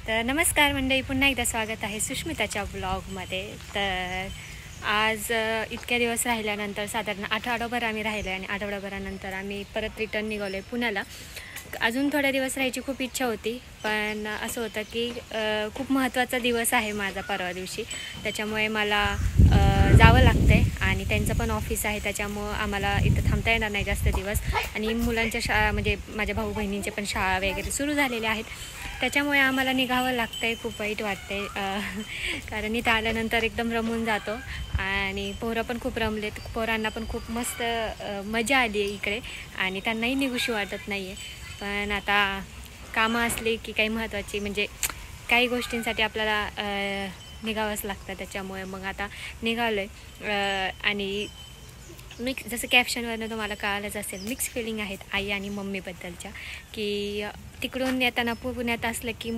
तर नमस्कार मंडळी, पुन्हा एकदा स्वागत आहे सुष्मिताच्या ब्लॉगमध्ये. तर आज इतक्या दिवस राहिल्यानंतर साधारण आठवडाभर आम्ही राहिलो आणि आठवडाभरानंतर आम्ही परत रिटर्न निघालो आहे पुण्याला. अजून थोड्या दिवस राहायची खूप इच्छा होती, पण असं होतं की खूप महत्त्वाचा दिवस आहे माझा परवा दिवशी, त्याच्यामुळे मला जावं लागतं आहे आणि त्यांचं पण ऑफिस आहे, त्याच्यामुळं आम्हाला इथं थांबता येणार नाही जास्त दिवस. आणि मुलांच्या शाळा म्हणजे माझ्या भाऊ बहिणींचे पण शाळा वगैरे सुरू झालेल्या आहेत, त्याच्यामुळे आम्हाला निघावं लागतं आहे. खूप वाईट वाटते कारण इथं आल्यानंतर एकदम रमून जातो आणि पोरं पण खूप रमलेत. पोरांना पण खूप मस्त मजा आली आहे इकडे आणि त्यांनाही निघूशी वाटत नाही आहे. पण आता कामं असली की काही महत्त्वाची म्हणजे काही गोष्टींसाठी आपल्याला निघावंच लागतं, त्याच्यामुळे मग आता निघालो आहे. आणि मिक्स, जसं कॅप्शनवरनं तुम्हाला कळालंच असेल, मिक्स फिलिंग आहेत आई आणि मम्मीबद्दलच्या. की तिकडून येताना पुण्यात असलं की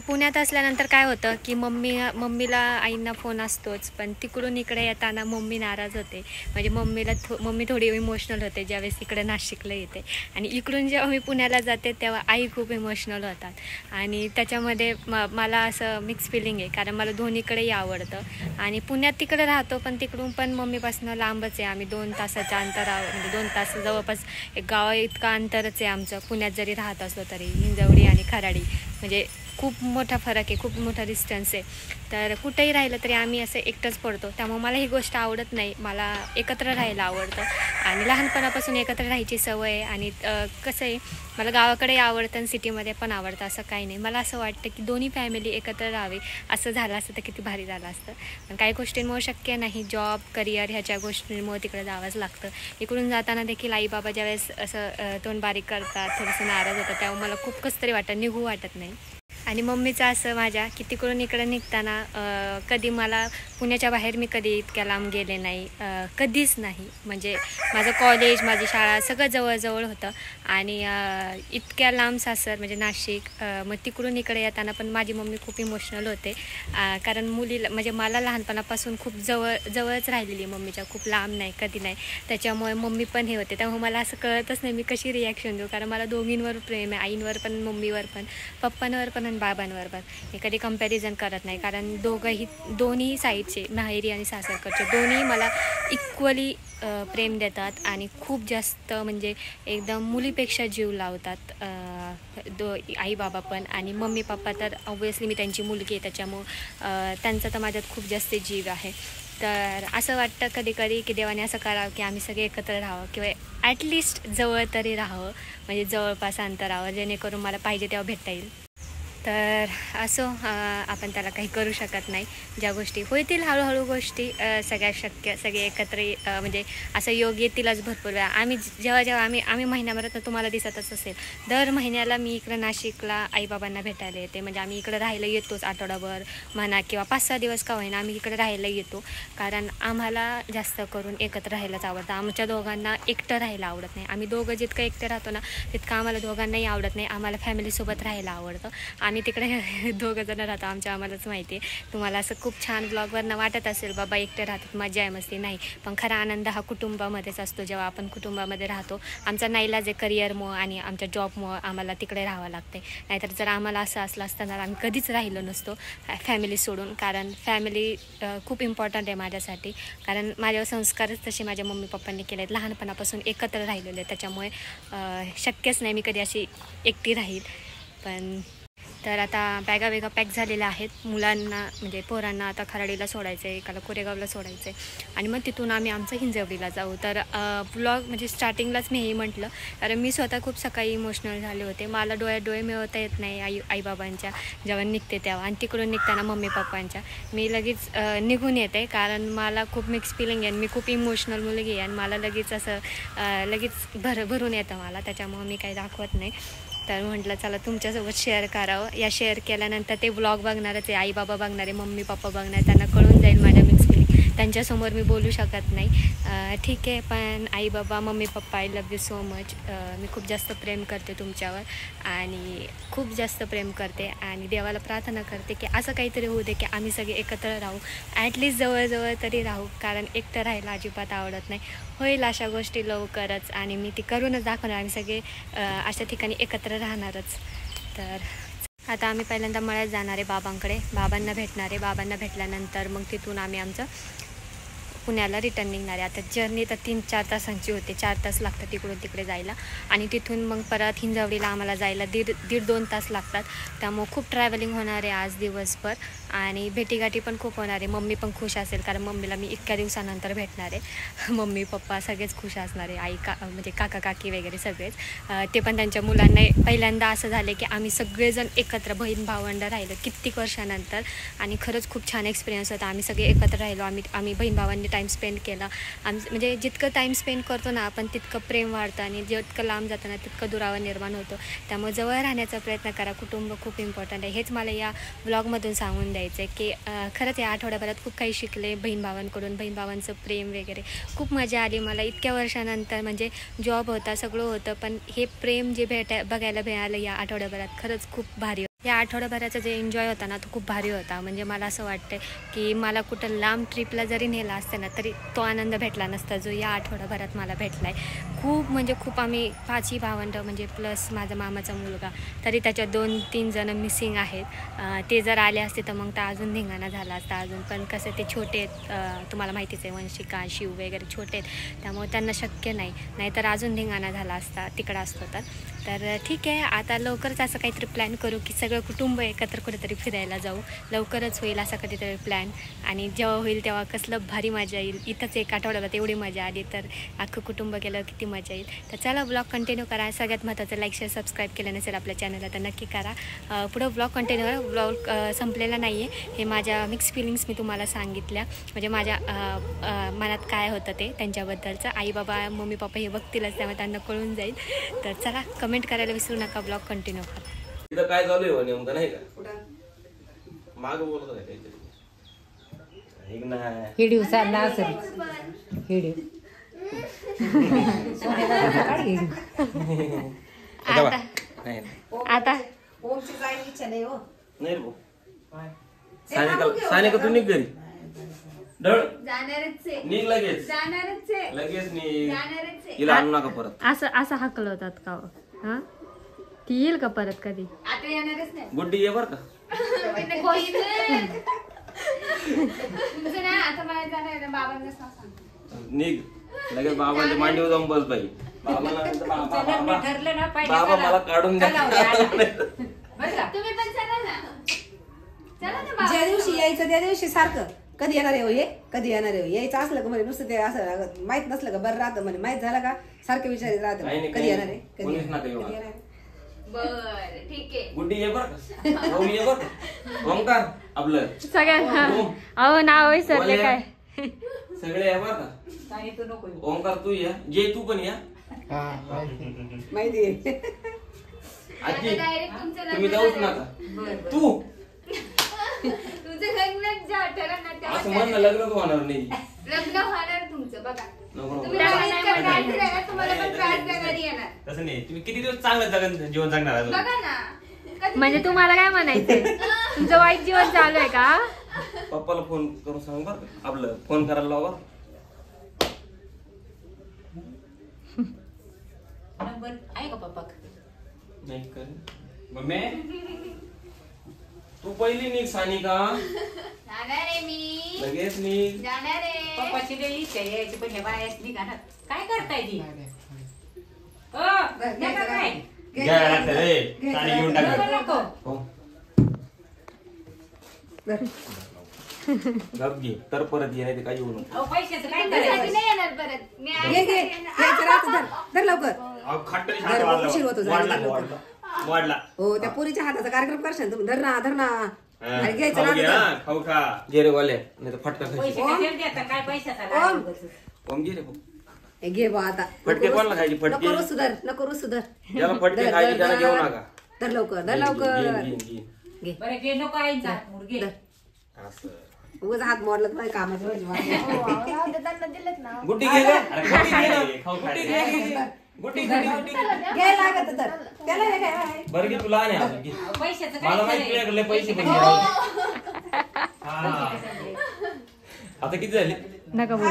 पुण्यात असल्यानंतर काय होतं की मम्मीला आईंना फोन असतोच, पण तिकडून इकडे येताना मम्मी नाराज होते. म्हणजे मम्मी थोडी इमोशनल होते ज्यावेळेस इकडे नाशिकला येते, आणि इकडून जेव्हा मी पुण्याला जाते तेव्हा आई खूप इमोशनल होतात. आणि त्याच्यामध्ये मला असं मिक्स फिलिंग आहे, कारण मला दोन्हीकडेही आवडतं. आणि पुण्यात तिकडे राहतो, पण तिकडून पण मम्मीपासून लांबच आहे. आम्ही 2 तासाच्या अंतरावर, म्हणजे 2 तास जवळपास एक गाव इतकं अंतरच आहे आमचं. पुण्यात जरी राहत असलो तरी हिंजवडी आणि खराडी म्हणजे खूप मोठा फरक आहे, खूप मोठा डिस्टन्स आहे. तर कुठेही राहिलं तरी आम्ही असं एकटंच पडतो, त्यामुळे मला ही गोष्ट आवडत नाही. मला एकत्र राहायला आवडतं आणि लहानपणापासून एकत्र राहायची सवय आहे. आणि कसं आहे, मला गावाकडेही आवडतं आणि सिटीमध्ये पण आवडतं, असं काही नाही. मला असं वाटतं की दोन्ही फॅमिली एकत्र राहावी. असं झालं असतं तर किती भारी झालं असतं, पण काही गोष्टींमुळे शक्य नाही. जॉब, करिअर ह्याच्या गोष्टींमुळे तिकडे जावंच लागतं. इकडून जाताना देखील आई बाबा ज्यावेळेस असं तोंड बारीक करतात, थोडंसं नाराज होतं, तेव्हा मला खूप कसं तरी वाटतं, निघू वाटत नाही. आणि मम्मीचं असं माझ्या की तिकडून इकडं निघताना कधी मला पुण्याच्या बाहेर मी कधी इतक्या लांब गेले नाही, कधीच नाही. म्हणजे माझं कॉलेज, माझी शाळा सगळं जवळजवळ होतं आणि इतक्या लांब सासर म्हणजे नाशिक. मग तिकडून इकडे येताना पण माझी मम्मी खूप इमोशनल होते, कारण मुलीला म्हणजे मला लहानपणापासून खूप जवळच राहिलेली मम्मीच्या, खूप लांब नाही, कधी नाही. त्याच्यामुळे मम्मी पण हे होते, त्यामुळे मला असं कळतच नाही मी कशी रिॲक्शन देऊ, कारण मला दोघींवर प्रेम आहे, आईंवर पण, मम्मीवर पण, पप्पांवर पण आणि बाबांवर पण. मी कधी कंपॅरिझन करत नाही, कारण दोन्ही साईडचे, माहेरी आणि सासरकडचे दोन्ही मला इक्वली प्रेम देतात आणि खूप जास्त म्हणजे एकदम मुलीपेक्षा जीव लावतात. आई बाबा पण, आणि मम्मी पप्पा तर ऑब्व्हियसली मी त्यांची मुलगी आहे, त्याच्यामुळं त्यांचा तर माझ्यात खूप जास्त जीव आहे. तर असं वाटतं कधी कधी की देवाने असं करावं की आम्ही सगळे एकत्र राहावं, किंवा ॲटलिस्ट जवळ तरी राहावं, म्हणजे जवळपास अंतरावर, जेणेकरून मला पाहिजे तेव्हा भेटता येईल. तर असो, आपण त्याला काही करू शकत नाही. ज्या गोष्टी होतील हळूहळू गोष्टी सगळ्या शक्य, सगळे एकत्र म्हणजे असं योग येतीलच भरपूर वेळा. जेव्हा आम्ही महिन्याभरात तुम्हाला दिसतच असेल, दर महिन्याला मी इकडं नाशिकला आईबाबांना भेटायला येते. म्हणजे आम्ही इकडं राहायला येतोच, आठवडाभर म्हणा किंवा 5-6 दिवस का होईना आम्ही इकडे राहायला येतो, कारण आम्हाला जास्त करून एकत्र राहायलाच आवडतं. आमच्या दोघांना एकटं राहायला आवडत नाही. आम्ही दोघं जितकं एकटं राहतो ना, तितकं आम्हाला दोघांनाही आवडत नाही. आम्हाला फॅमिलीसोबत राहायला आवडतं. आम्ही तिकडे दोघंजणं राहतो, आम्हालाच माहिती आहे. तुम्हाला असं खूप छान ब्लॉगवरनं वाटत असेल बाबा एकटे राहतात, मजा आहे, मस्ती नाही, पण खरा आनंद हा कुटुंबामध्येच असतो. जेव्हा आपण कुटुंबामध्ये राहतो, आमचा नाईलाज आहे करिअरमुळं आणि आमच्या जॉबमुळं आम्हाला तिकडे राहावं लागते. नाहीतर जर आम्हाला असं असलं असतं तर आम्ही कधीच राहिलो नसतो फॅमिली सोडून, कारण फॅमिली खूप इम्पॉर्टंट आहे माझ्यासाठी. कारण माझ्यावर संस्कारच तसे माझ्या मम्मी पप्पांनी केले आहेत, लहानपणापासून एकत्र राहिलेले, त्याच्यामुळे शक्यच नाही मी कधी अशी एकटी राहील. पण तर आता बॅगा पॅक झालेल्या आहेत. मुलांना म्हणजे पोरांना आता खराडीला सोडायचं आहे, एकाला कोरेगावला सोडायचं आहे, आणि मग तिथून आम्ही आमचं हिंजवडीला जाऊ. तर ब्लॉग म्हणजे स्टार्टिंगलाच मी हे म्हटलं, कारण मी स्वतः खूप सकाळी इमोशनल झाले होते. मला डोळे मिळवता येत नाही आईबाबांच्या जेव्हा निघते तेव्हा, आणि तिकडून निघताना मम्मी पप्पांच्या. मी लगेच निघून येते, कारण मला खूप मिक्स फिलिंग आहे. मी खूप इमोशनल मुलगी आहे आणि मला लगेच असं भरून येतं मला, त्याच्यामुळं मी काही दाखवत नाही. तर म्हटलं चला तुमच्यासोबत शेअर करावं. या शेअर केल्यानंतर ते ब्लॉग बघणारच आहे, आई बाबा बघणारे, मम्मी पप्पा बघणार, त्यांना कळून जाईल माझ्या मिक्स फिलिंग. त्यांच्यासमोर मी बोलू शकत नाही, ठीक आहे. पण आई बाबा, mummy papa, I love you so much. मी खूप जास्त प्रेम करते तुमच्यावर, आणि खूप जास्त प्रेम करते, आणि देवाला प्रार्थना करते की असं काहीतरी होऊ दे की आम्ही सगळे एकत्र राहू, ॲटलिस्ट जवळजवळ तरी राहू, कारण एकटं राहायला अजिबात आवडत नाही. होईल अशा गोष्टी लवकरच, आणि मी ती करूनच दाखवणार. आम्ही सगळे अशा ठिकाणी एकत्र राहणारच. तर आता आम्ही पहिल्यांदा मळ्यात जाणार आहे बाबांकडे, बाबांना भेटणार आहे. बाबांना भेटल्यानंतर मग तिथून आम्ही आमचं पुण्याला रिटर्न निघणार आहे. आता जर्नी तर 3-4 तासांची होते, 4 तास लागतात तिकडून तिकडे जायला आणि तिथून मग परत हिंजवडीला आम्हाला जायला दीड 2 तास लागतात. त्यामुळे खूप ट्रॅव्हलिंग होणार आहे आज दिवसभर आणि भेटीगाठी पण खूप होणार आहे. मम्मी पण खुश असेल कारण मम्मीला मी इतक्या दिवसानंतर भेटणार आहे. मम्मी पप्पा सगळेच खुश असणार आहे, आई म्हणजे काका काकी वगैरे सगळेच. ते पण त्यांच्या मुलांना पहिल्यांदा असं झालं की आम्ही सगळेजण एकत्र बहीण भावंड राहिलो कित्येक वर्षानंतर आणि खरंच खूप छान एक्सपिरियन्स होता. आम्ही सगळे एकत्र राहिलो, आम्ही बहीण भावांनी टाईम स्पेंड केला. म्हणजे जितकं टाईम स्पेंड करतो ना आपण तितकं प्रेम वाढतं आणि जितकं लांब जाताना तितकं दुरावा निर्माण होतो. त्यामुळे जवळ राहण्याचा प्रयत्न करा. कुटुंब खूप इम्पॉर्टंट आहे. हेच मला या ब्लॉगमधून सांगून द्यायचं आहे की खरंच या आठवड्याभरात खूप काही शिकले बहीण भावांकडून. बहीण भावांचं प्रेम वगैरे खूप मजा आली मला इतक्या वर्षानंतर. म्हणजे जॉब होता सगळं होतं पण हे प्रेम जे बघायला मिळालं या आठवड्याभरात खरंच खूप भारी. या आठवड्याभराचा जे एन्जॉय होता ना तो खूप भारी होता. म्हणजे मला असं वाटतं की मला कुठं लांब ट्रिपला जरी नेला असतं ना तरी तो आनंद भेटला नसता जो या आठवड्याभरात मला भेटला आहे. खूप म्हणजे खूप आम्ही 5ही भावंड म्हणजे प्लस माझा मामाचा मुलगा, तरी त्याच्यात 2-3 जण मिसिंग आहेत. ते जर आले असते तर मग तर अजून धिंगाणा झाला असता अजून. पण कसं ते छोटे आहेत, तुम्हाला माहितीच आहे वंशिका शिव वगैरे छोटे आहेत त्यामुळे त्यांना शक्य नाहीतर अजून धिंगाणा झाला असता तिकडं असतो तर ठीक आहे. आता लवकरच असं काहीतरी प्लॅन करू की सगळं कुटुंब एकत्र कुठेतरी फिरायला जाऊ. लवकरच होईल असा कधीतरी प्लॅन आणि जेव्हा होईल तेव्हा कसलं भारी मजा येईल. इथंच एक आठवड्याला एवढी मजा आली तर अख्खं कुटुंब गेलं किती मजा येईल. तर चला ब्लॉग कंटिन्यू करा. सगळ्यात महत्त्वाचं लाईक शेअर सबस्क्राईब केलं नसेल आपल्या चॅनलला तर नक्की करा. पुढं ब्लॉग कंटिन्यू करा. ब्लॉग संपलेला नाही आहे. हे माझ्या मिक्स फिलिंग्स मी तुम्हाला सांगितल्या म्हणजे माझ्या मनात काय होतं ते त्यांच्याबद्दलचं. आई बाबा मम्मी पप्पा हे बघतीलच त्यामुळे त्यांना कळून जाईल. तर चला कमेंट करायला विसरू नका. ब्लॉग कंटिन्यू करा. इथं काय चालू आहे नेमकं नाही का माग बोलत आहे काहीतरी हिडिओ चालला असेल. हिडिओ आता नाही रे सानिका तू निघ घरी ढळ निघ लगेच निघ हिला आणू नका परत. असं हाकलवतात का हा? ती येईल का परत कधी? आता येणारच नाही. गुड्डी ये बर का आता मला जाणार बाबांना सांग निघ लगेच बाबांच्या मांडीवर जाऊन बस बाई. बाबा मला काढून द्या. तुम्ही पण चला ना ज्या दिवशी यायचं त्या दिवशी सारखं कधी येणार आहे हे कधी येणार आहे यायचं असलं का म्हणे नुसतं ते असं माहित नसलं का बरं राहतं म्हणे माहित झालं का सारखं विचारित राहतं कधी येणार आहे कधी येणार आहे. बर ठीक आहे. गुड्डी ये बर का ये बर का ओंकार आपलं सगळ्यांना अहो नाव विसरले काय सगळे या बर का. ओंकार तू या जे तू पण या माहिती आहे. आजी डायरेक्ट तुमचं तुम्ही जाऊच नका. तू तुमचं लग्न असं म्हणणं लग्न होणार नाही. लग्न होणार तुमचं बघा. नको तुम्ही तुम्हाला पण त्रास देणार येणार. तसं नाही तुम्ही किती दिवस चांगलं जीवन जगणार आहात? बघा ना म्हणजे तुम्हाला काय म्हणायचंय तुमचं वाईट जीवन चालू आहे का? पप्पाला फोन करून सांग बर आपलं फोन करायला लावा. नंबर आहे का पप्पा? नाही कर मम्मी तू पहिली निघ सानिका. जाणार आहे मी लगेच निघ. जाणार आहे. पप्पाची लई इच्छा यायची पण हे बायाच निघाणार काय करताय ती काय घ्या रे साडी घेऊन टाक. हो गप घे तर परत ये नाही काय येऊ नको. पैशाचं काय तुमच्यासाठी करायचं नाही येणार परत. मी घे घे घ्यायचं राहतं धर लवकर खट्टरी उशीर होतो जरा. वाढला हो त्या पोरीच्या हाताचा कार्यक्रम करशाल तुम्ही धर ना आणि घ्यायचं खाऊ घे राहतं हा, खाऊ खा घे रे वाले नाही तर फटका खायची. काय पैशाचा ओम घे रे भाऊ. हे घे बा आता फटके कोणाला खायचे फटके नको रोज सुधर ज्याला फटके खायचे त्याला घेऊ नका. धर लवकर घे. घे नको आईचा असं उगाच हात मोडला तर कामाचं त्यांना दिलेत ना. गुड्डी घे रे. अरे गुड्डी घे ना. खाऊ गुड्डी घे. गुड्डी घ्यायला लागत तर त्याला हे काय बरं घे तुला नाही अजून घे. पैशाचं मला माहिती तुझ्याकडले पैसे पण घे. हा. आता किती झाले नका बोल.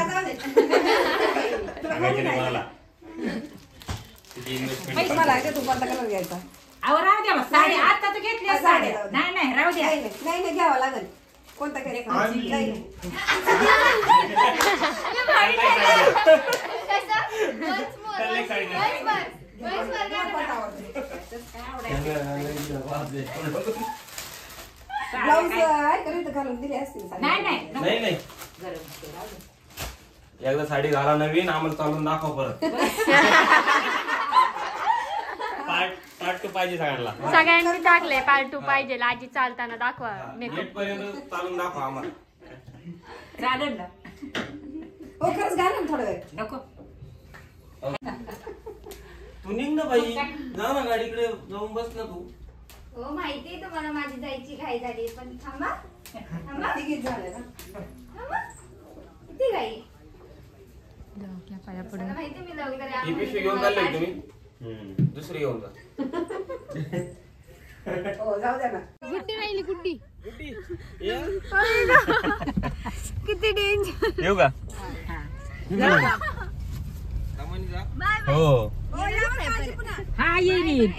सांगायचे नाही मला. किती investment पैसे मला आहे का तू कोणता कलर घ्यायचा अहो राहू द्या साडी आता तर घेतली साड्या. नाही नाही राहू द्या. नाही घ्यावा लागेल. कोणता काही नाही. ब्लाऊज करीत घालून दिली असतील. नाही नाही नाही नाही एकदा साडी घाला नवीन आम्हाला चालून दाखव परत. पार्ट 2 पाहिजे सगळ्यांना. सगळ्यांनी टाकले पार्ट 2 पाहिजे. आजी चालताना दाखवा मेकअप. गेट पर्यंत चालून दाखवा आम्हाला. चालेल ना. हो खरंच घाला थोडं वेळ. नको तू निघ ना बाई. जा ना गाडीकडे जाऊन बस ना तू. हो माहितीये तुम्हाला माझी जायची घाई झाली पण थांबा थांबा तिकीट झालं ना. थांबा किती घाई पाया पडून मला माहिती मी लवकर ही पिशवी घेऊन चालले का तुम्ही? दुसरी घेऊन जा. हो जाऊ द्या ना. गुड्डी राहिली गुड्डी. ये. किती डेंजर. येऊ का? हो. हा येईल.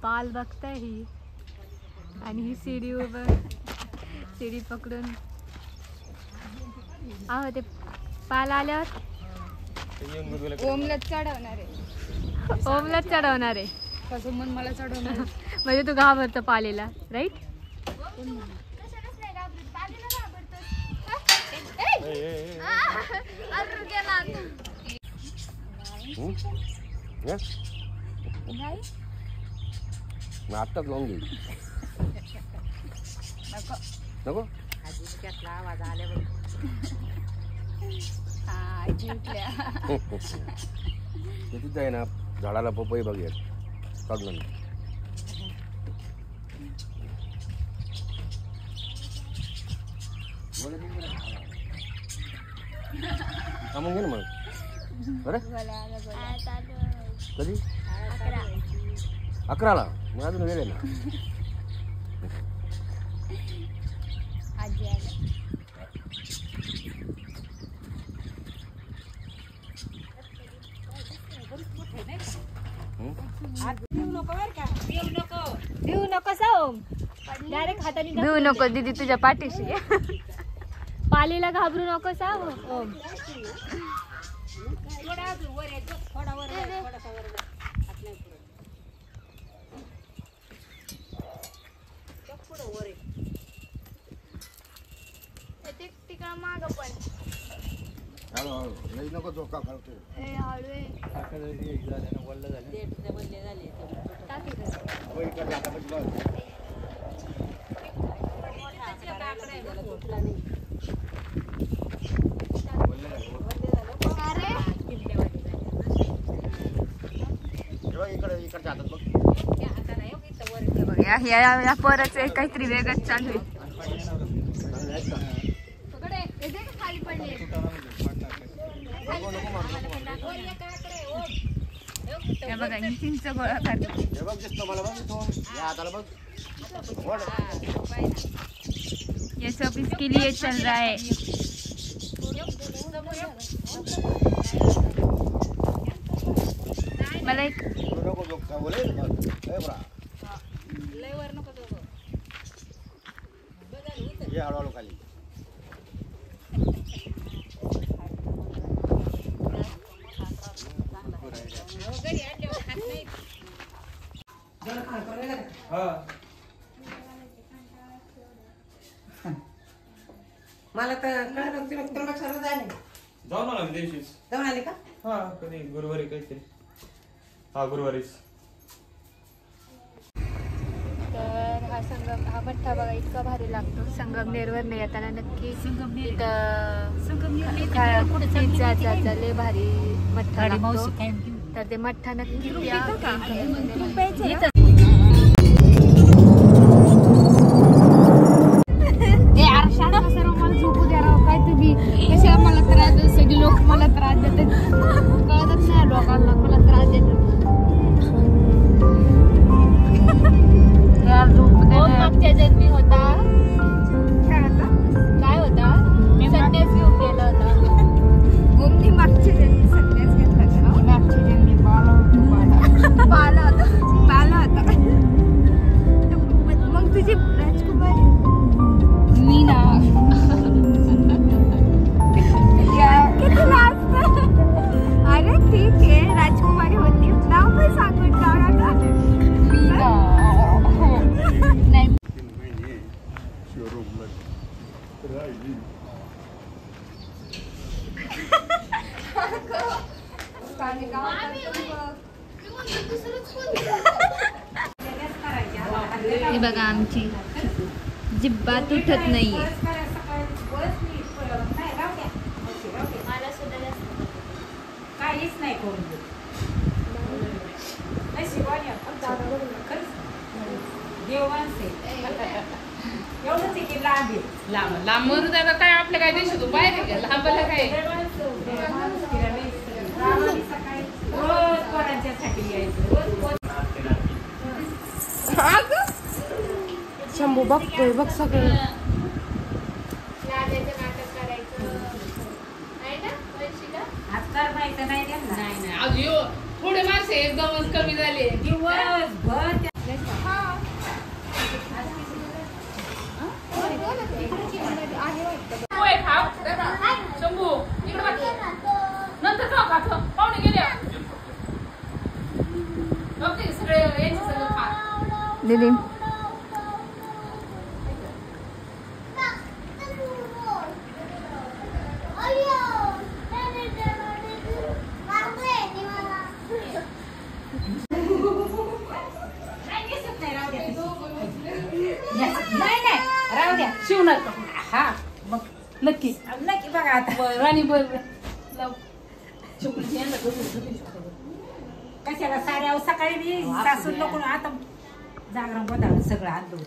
पाल बघताय ही आणि ही सीडी उभं सीडी पकडून. आहो ते पाल आल्यावर ओमलाच चढवणार आहे. ओमलाच चढवणार आहे. कसं मन मला चढवणार म्हणजे तू घाबरतो पालीला राईट. आत्ताच लावून घेईल. नको आवाज आल्या तिथं आहे ना झाडाला पपई बघेल काढून. थांबून घे ना मग. बरं कधी 11ला मग अजून वेळ आहे ना. भिऊ नको ओम. डायरेक्ट हाताने भिऊ नको दीदी तुझ्या पाठीशी. पालीला घाबरू नको ओम. तिकडं माग पण नको धोका करतो. या परत काहीतरी वेगळंच चालू आहे. खाली पडले. बघा ही चिंच गोळा करते. ये सब इसके लिए चल रहा है. मला एक खाली मला तर कळलं तुम्ही त्र्यंबकेश्वरला जायला जाऊन आला दिवशीच. जाऊन आले का? हा कधी गुरुवारी काहीतरी. हा गुरुवारीच. तर हा संगम हा मठ्ठा बघा इतका भारी लागतो. संगमनेरवर येताना नक्की पिझ्झाचा लय भारी मठ्ठा लागतो. तर ते मठ्ठा नक्की झोपू द्या राव. काय तुम्ही कशाला मला त्रास देत. सगळी लोक मला त्रास देतात. कळतच नाही लोकांना मला त्रास देतात. मागच्या जन्मी होता काय होता मस्त आम्ही गावात हे बघा आमची जिब्बा तुटत नाहीये. काहीच नाही करून देत. शिवानी एवढंच आहे की लांब आहे. लांब म्हणून आता काय आपल्या काय देश तू बाहेर आहे का लांबला काय रोज पोरांच्यासाठी यायचं. शंभू बघतोय बघ सगळं. आजकाल माहिती नाही त्यांना. नाही अजून थोडे माणसं एकदमच कमी झाले. दिवसभर होय खाव शंभू इकडे नंतर खाव खातो पाहुणे गेले बघते सगळे यायचे सगळं खा. दीदी नाही राहू द्या. शिवणार का हा मग नक्की नक्की बघा आता. राणी बर कशाला साड्या सकाळी मी सासून नको आता जागरण बदल सगळं आणलं.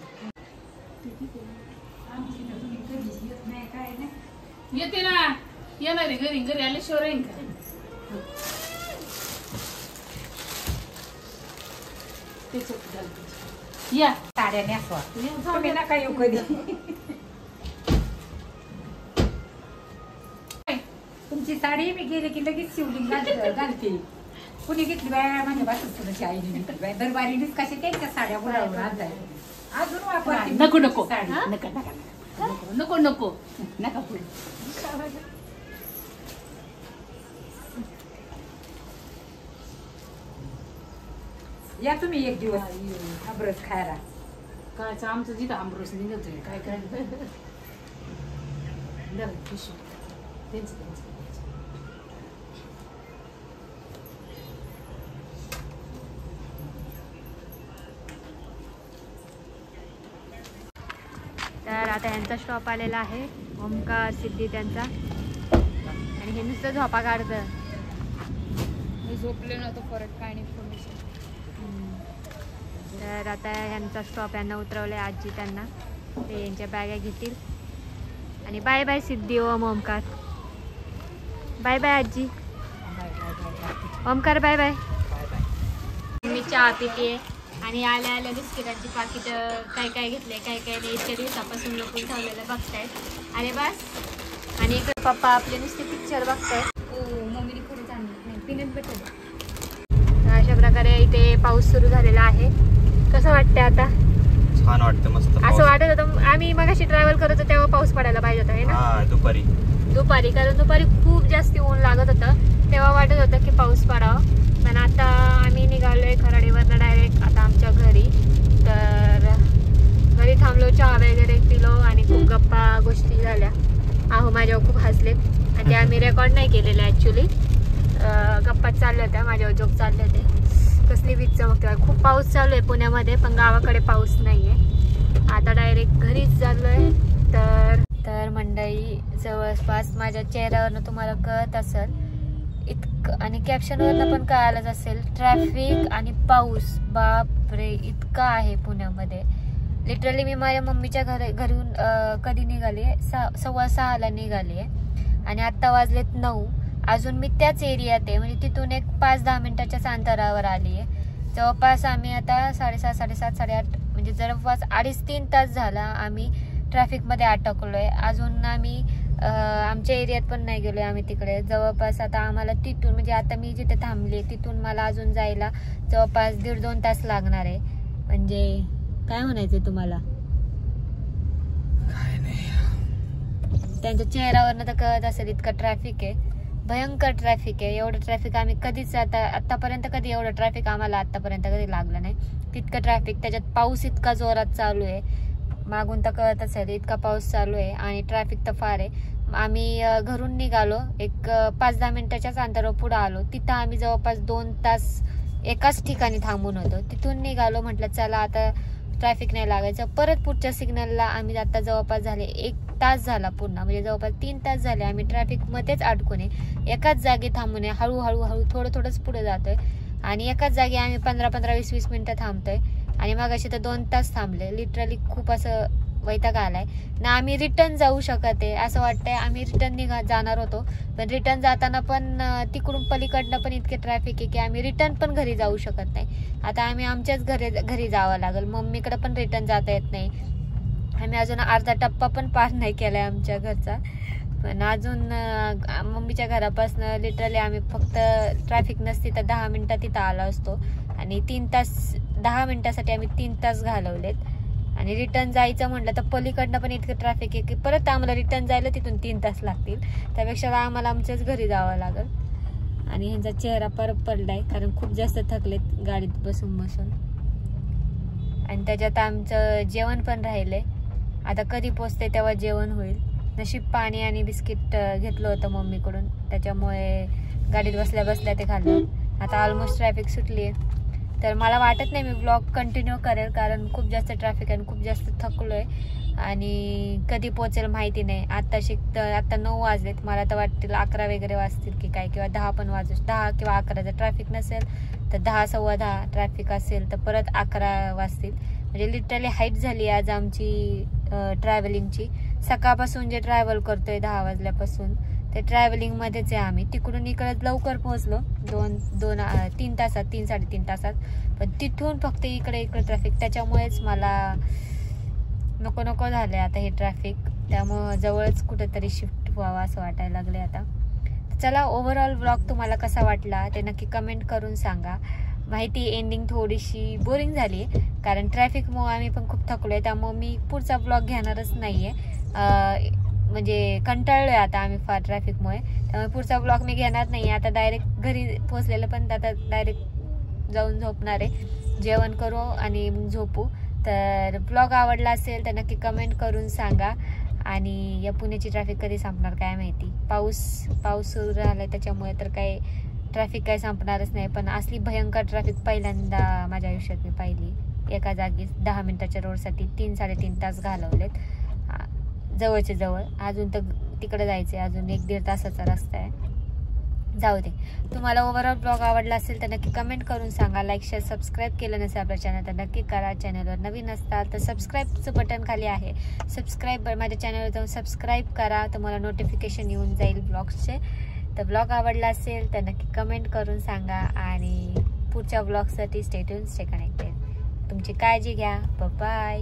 नाही काय नाही. येते ना येणार आहे घरी घरी आल्याशिवाय राहीन का. या साड्या नेसवा तुम्ही नका येऊ कधी. तुमची साडी मी गेले की लगेच शिवली घालते. कुणी घेतली बाया माझ्या बासूची आईने घेतली बाय दरबारीनेच कशी त्यांच्या साड्या गुलावून आणताय अजून वापरते. नको नको साडी नका नका नको नको नका पुढे. या तुम्ही एक दिवस आमरस खायला. काय आमचं जिथं आंबरस निघतोय काय काय तर आता ह्यांचा स्टॉप आलेला आहे ओमकार सिद्धी त्यांचा आणि हे नुसतं झोपा काढतं. झोपले नव्हतं परत काय इन्फॉर्मेशन. तर आता ह्यांचा स्टॉप यांना उतरवले आजी त्यांना ते यांच्या बॅगा घेतील आणि बाय बाय सिद्धी ओम ओमकार. बाय बाय आजी. Omkar bye bye. मी चहा पिते आणि आल्या आल्या बिस्किटांची पाकिट काय काय घेतले काय काय नाही इतक्या दिवसापासून लपून ठेवलेलं बघतायत. अरे बस. आणि इकडे पप्पा आपले नुसते पिक्चर बघतायत. मम्मीने पुढे चांगलं नाही पिनट बटर. अशा प्रकारे इथे पाऊस सुरू झालेला आहे. कसं वाटतंय आता. छान वाटतं मस्त. असं वाटत होतं आम्ही मगाशी ट्रॅव्हल करत होतो तेव्हा पाऊस पडायला पाहिजे होता. हे ना दुपारी कारण दुपारी खूप जास्ती ऊन लागत होतं तेव्हा वाटत होतं की पाऊस पडावा. पण आता आम्ही निघालोय खराडीवरनं डायरेक्ट आता आमच्या घरी. तर घरी थांबलो चहा वगैरे पिलो आणि खूप गप्पा गोष्टी झाल्या. आहो माझ्यावर खूप हसलेत आणि ते आम्ही रेकॉर्ड नाही केलेलं ॲक्च्युली. गप्पा चालल्या होत्या माझ्यावर जोक चालले होते. कसली वीज चमकते. खूप पाऊस चालू आहे पुण्यामध्ये पण गावाकडे पाऊस नाही आहे. आता डायरेक्ट घरीच चाललोय. तर मंडळी जवळपास माझ्या चेहऱ्यावरनं तुम्हाला कळत असेल इतकं आणि कॅप्शनवरनं पण कळालंच असेल ट्रॅफिक आणि पाऊस बापरे इतका आहे पुण्यामध्ये. लिटरली मी माझ्या मम्मीच्या घरून कधी निघाली 6:15ला निघाली आहे आणि आत्ता वाजलेत 9. अजून मी त्याच एरियात आहे म्हणजे तिथून एक 5-10 मिनिटाच्याच अंतरावर आली आहे. जवळपास आम्ही आता 6:30, 7:30, 8:30 म्हणजे जवळपास 2.5-3 तास झाला आम्ही ट्रॅफिकमध्ये अटकलोय. अजून आम्ही आमच्या एरियात पण नाही गेलोय आम्ही तिकडे. जवळपास आता आम्हाला तिथून म्हणजे आता मी जिथे थांबले तिथून मला अजून जायला जवळपास 1.5-2 तास लागणार आहे. म्हणजे काय म्हणायचंय तुम्हाला. त्यांच्या चेहऱ्यावरनं तर कळत असेल इतकं ट्रॅफिक आहे. भयंकर ट्रॅफिक आहे. एवढं ट्रॅफिक आम्ही कधीच आतापर्यंत कधी एवढं ट्रॅफिक आम्हाला आतापर्यंत कधी लागलं नाही. तितकं ट्रॅफिक त्याच्यात पाऊस इतका जोरात चालू आहे. मागून तर कळत असेल इतका पाऊस चालू आहे आणि ट्रॅफिक तर फार आहे. आम्ही घरून निघालो, एक 5-10 मिनिटाच्याच अंतरावर पुढे आलो. तिथं आम्ही जवळपास 2 तास एकाच ठिकाणी थांबून होतो. तिथून निघालो, म्हटलं चला आता ट्रॅफिक नाही लागायचं. परत पुढच्या सिग्नलला आम्ही आता जवळपास झाले 1 तास झाला पूर्ण, म्हणजे जवळपास 3 तास झाले आम्ही ट्रॅफिकमध्येच अडकून आहे. एकाच जागी थांबून आहे, हळूहळू थोडंच पुढे जातोय आणि एकाच जागी आम्ही 15-20 मिनिटं थांबतोय. आणि मग अशी तर 2 तास थांबले. लिटरली खूप असं वैताग आलाय ना. आम्ही रिटर्न जाऊ शकत आहे असं वाटतंय. आम्ही रिटर्न जाणार होतो, पण रिटर्न जाताना पण तिकडून पलीकडनं पण इतके ट्रॅफिक आहे की आम्ही रिटर्न पण घरी जाऊ शकत नाही. आता आम्ही आमच्याच घरी जावं लागेल. मम्मीकडे पण रिटर्न जाता येत नाही. आम्ही अजून अर्धा टप्पा पण पार नाही केलाय आमच्या घरचा. पण अजून मम्मीच्या घरापासून लिटरली आम्ही फक्त ट्रॅफिक नसती तर 10 मिनिटात तिथं आलो असतो. आणि 10 मिनिटासाठी आम्ही 3 तास घालवलेत. आणि रिटर्न जायचं म्हटलं तर पलीकडनं पण इतकं ट्रॅफिक आहे की परत आम्हाला रिटर्न जायला तिथून 3 तास लागतील. त्यापेक्षा आम्हाला आमच्याच घरी जावं लागेल. आणि ह्यांचा चेहरा परत पडलाय कारण खूप जास्त थकलेत गाडीत बसून. आणि त्याच्यात आमचं जेवण पण राहिलंय. आता कधी पोचते तेव्हा जेवण होईल. नशीब पाणी आणि बिस्किट घेतलं होतं मम्मीकडून, त्याच्यामुळे गाडीत बसल्या ते खाल्लं. आता ऑलमोस्ट ट्रॅफिक सुटली आहे. तर मला वाटत नाही मी ब्लॉग कंटिन्यू करेल कारण खूप जास्त ट्रॅफिक आहे आणि खूप जास्त थकलोय आणि कधी पोचेल माहिती नाही. आता 9 वाजलेत. मला तर वाटतील 11 वगैरे वाजतील की काय, किंवा 10 पण 10 किंवा 11. जर ट्रॅफिक नसेल तर 10, 10:15 ट्रॅफिक असेल तर परत 11 वाजतील. म्हणजे लिटरली हाईट झाली आज आमची ट्रॅव्हलिंगची. सकाळपासून जे ट्रॅव्हल करतोय 10 वाजल्यापासून ते ट्रॅव्हलिंगमध्येच आहे आम्ही. तिकडून इकडे लवकर पोहोचलो 3 तासात, 3-3.5 तासात. पण तिथून फक्त इकडे ट्रॅफिक, त्याच्यामुळेच मला नको झालंय आता हे ट्रॅफिक. त्यामुळं जवळच कुठेतरी शिफ्ट व्हावं असं वाटायला लागले आता. चला, ओव्हरऑल ब्लॉग तुम्हाला कसा वाटला ते नक्की कमेंट करून सांगा. माहिती एंडिंग थोडीशी बोरिंग झाली आहे कारण ट्रॅफिकमुळे आम्ही पण खूप थकलो आहे. त्यामुळे मी पुढचा ब्लॉग घेणारच नाही आहे. म्हणजे कंटाळलोय आता आम्ही फार ट्रॅफिकमुळे. त्यामुळे पुढचा ब्लॉग मी घेणार नाही. आता डायरेक्ट घरी पोहोचलेलं, पण आता डायरेक्ट जाऊन झोपणार आहे. जेवण करू आणि झोपू. तर ब्लॉग आवडला असेल तर नक्की कमेंट करून सांगा. आणि या पुण्याची ट्रॅफिक कधी संपणार काय माहिती. पाऊस सुरू झाला आहे त्याच्यामुळे तर काही ट्रॅफिक काही संपणारच नाही. पण असली भयंकर ट्रॅफिक पहिल्यांदा माझ्या आयुष्यात मी पाहिली. एका जागी 10 मिनिटाच्या रोडसाठी 3-3.5 तास घालवलेत. जवळचे जवळ. अजून तर तिकडे जायचं आहे, अजून 1-1.5 तासाचा रस्ता आहे. जाऊ दे. तुम्हाला ओव्हरऑल ब्लॉग आवडला असेल तर नक्की कमेंट करून सांगा. लाईक, शेअर, सबस्क्राईब केलं नसेल आपल्या चॅनल तर नक्की करा. चॅनलवर नवीन असताल तर सबस्क्राईबचं बटन खाली आहे, माझ्या चॅनलवर जाऊन सबस्क्राईब करा. तुम्हाला नोटिफिकेशन येऊन जाईल ब्लॉग्सचे. तर ब्लॉग आवडला असेल तर नक्की कमेंट करून सांगा. आणि पुढच्या ब्लॉगसाठी स्टे ट्यून, स्टे कनेक्टेड. तुमची काळजी घ्या. बाय.